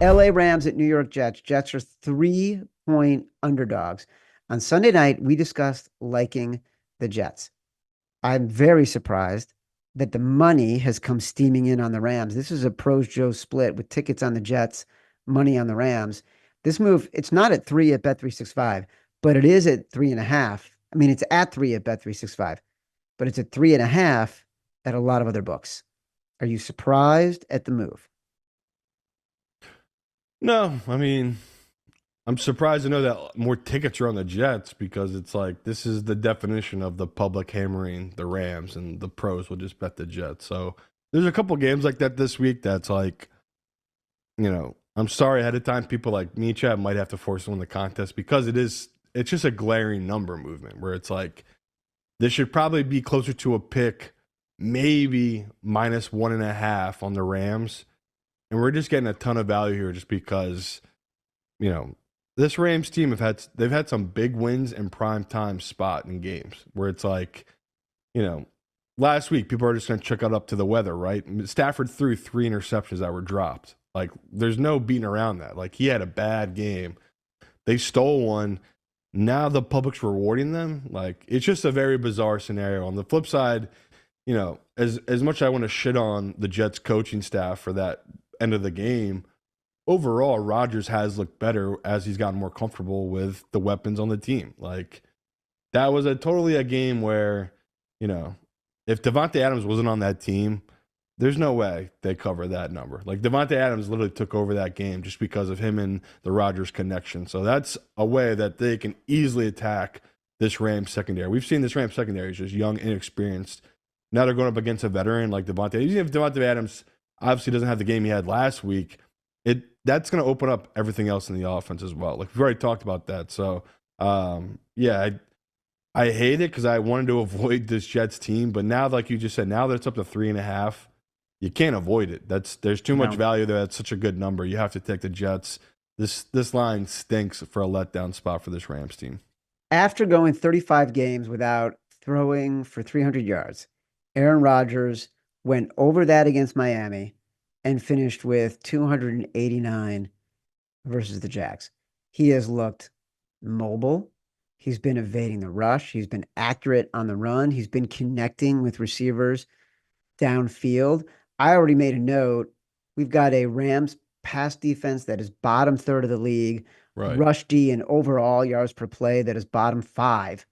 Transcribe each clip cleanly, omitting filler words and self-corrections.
LA Rams at New York Jets. Jets are 3-point underdogs. On Sunday night, we discussed liking the Jets. I'm very surprised that the money has come steaming in on the Rams. This is a pros Joe split with tickets on the Jets, money on the Rams. This move, it's not at 3 at Bet365, but it is at 3.5. I mean, it's at 3 at Bet365, but it's at 3.5 at a lot of other books. Are you surprised at the move? No, I mean, I'm surprised to know that more tickets are on the Jets because it's like this is the definition of the public hammering the Rams, and the pros will just bet the Jets. So there's a couple games like that this week that's like, I'm sorry ahead of time. People like me, Chad, might have to force to win the contest because it's just a glaring number movement where it's like this should probably be closer to a pick, maybe -1.5 on the Rams. And we're just getting a ton of value here just because, this Rams team they've had some big wins in prime time spot in games where it's like, last week people are just going to chuck it up to the weather, right? Stafford threw 3 interceptions that were dropped. Like, there's no beating around that. Like, he had a bad game. They stole one. Now the public's rewarding them. Like, it's just a very bizarre scenario. On the flip side, as much as I want to shit on the Jets coaching staff for that end of the game, overall, Rodgers has looked better as he's gotten more comfortable with the weapons on the team. Like, that was totally a game where, if Devontae Adams wasn't on that team, there's no way they cover that number. Like, Devontae Adams literally took over that game just because of him and the Rodgers connection. So that's a way that they can easily attack this Rams secondary. We've seen this Rams secondary is just young, inexperienced. Now they're going up against a veteran like Devontae. Even if Devontae Adams obviously doesn't have the game he had last week, that's going to open up everything else in the offense as well. Like, we've already talked about that. So, yeah, I hate it because I wanted to avoid this Jets team. But now, like you just said, now that it's up to 3.5, you can't avoid it. There's too much value there. That's such a good number. You have to take the Jets. This line stinks for a letdown spot for this Rams team. After going 35 games without throwing for 300 yards, Aaron Rodgers went over that against Miami and finished with 289 versus the Jags. He has looked mobile. He's been evading the rush. He's been accurate on the run. He's been connecting with receivers downfield. I already made a note. We've got a Rams pass defense that is bottom third of the league. Right. Rush D and overall yards per play that is bottom 5,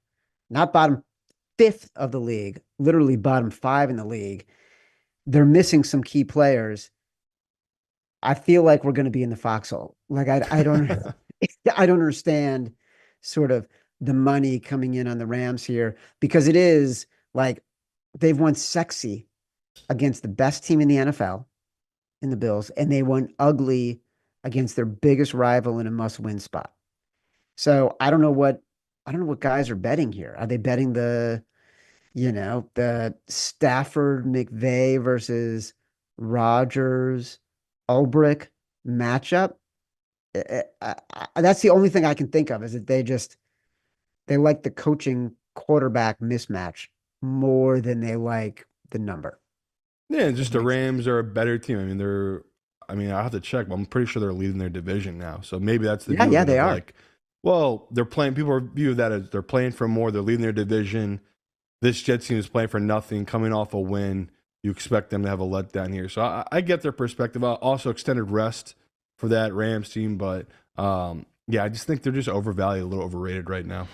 not bottom 5th of the league, literally bottom 5 in the league. They're missing some key players. I feel like we're going to be in the foxhole. Like, I don't I don't understand sort of the money coming in on the Rams here, because it is like they've won sexy against the best team in the NFL in the Bills, and they won ugly against their biggest rival in a must-win spot. So I don't know what guys are betting here. Are they betting the Stafford McVay versus Rodgers Ulbrich matchup? That's the only thing I can think of, is that they like the coaching quarterback mismatch more than they like the number. Yeah, just the Rams are a better team. I mean, I'll have to check, but I'm pretty sure they're leading their division now. So maybe that's the Yeah, they are. Like, well, they're playing. People view that as they're playing for more. They're leading their division. This Jets team is playing for nothing, coming off a win. You expect them to have a letdown here. So I get their perspective. Also, extended rest for that Rams team, but yeah, I just think they're just overvalued, a little overrated right now.